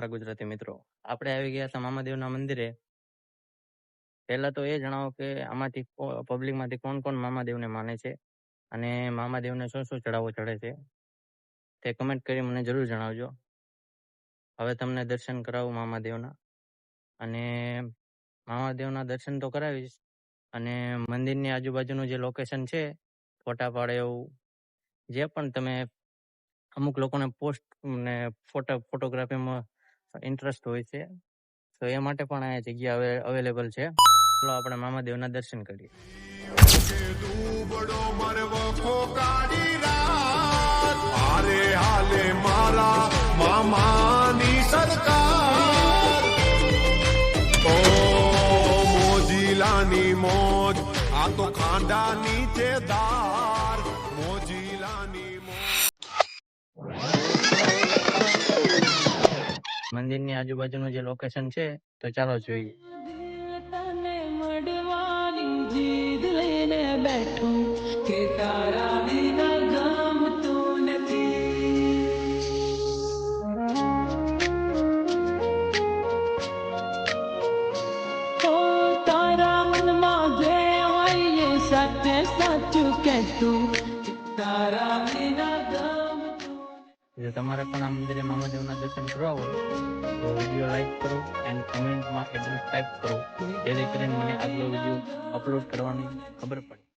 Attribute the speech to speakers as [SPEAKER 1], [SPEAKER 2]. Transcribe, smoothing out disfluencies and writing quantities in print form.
[SPEAKER 1] મારા ગુજરાતી મિત્રો, આપણે આવી ગયા હતા મામાદેવના મંદિરે. પહેલા તો એ જણાવો કે આમાંથી પબ્લિકમાંથી કોણ કોણ મામાદેવને માને છે અને મામાદેવને શું શું ચડાવો ચડે છે તે કમેન્ટ કરી મને જરૂર જણાવજો. હવે તમને દર્શન કરાવું મામાદેવના, અને મામાદેવના દર્શન તો કરાવીશ, અને મંદિરની આજુબાજુનું જે લોકેશન છે ફોટા પાડે એવું જે પણ તમે, અમુક લોકોને પોસ્ટ ને ફોટોગ્રાફીમાં ઇન્ટરેસ્ટ હોય છે, તો એ માટે પણ આ જગ્યા અવેલેબલ છે. ચલો આપણે મામાદેવના દર્શન કરીએ. મામાની સરકાર ઓ મોજીલાની મોજ, આ તો ખાંડા નીચે દાર મોજીલાની મંદિરની આજુબાજુનું જે લોકેશન છે તો ચાલો જોઈએ. જીદ લઈને બેઠો કે તારા વિના ગમતું નથી. તારા મનમાં જે હોય એ સત્ય સાચું કહેતું, તારા વિના ગમતું. જો તમારે પણ આ મંદિરે મામાદેવના દર્શન કરવા હોય તો વિડીયો લાઈક કરો એન્ડ કમેન્ટમાં સબસ્ક્રાઇબ કરો, જેથી કરીને મને આગલો વિડીયો અપલોડ કરવાની ખબર પડે.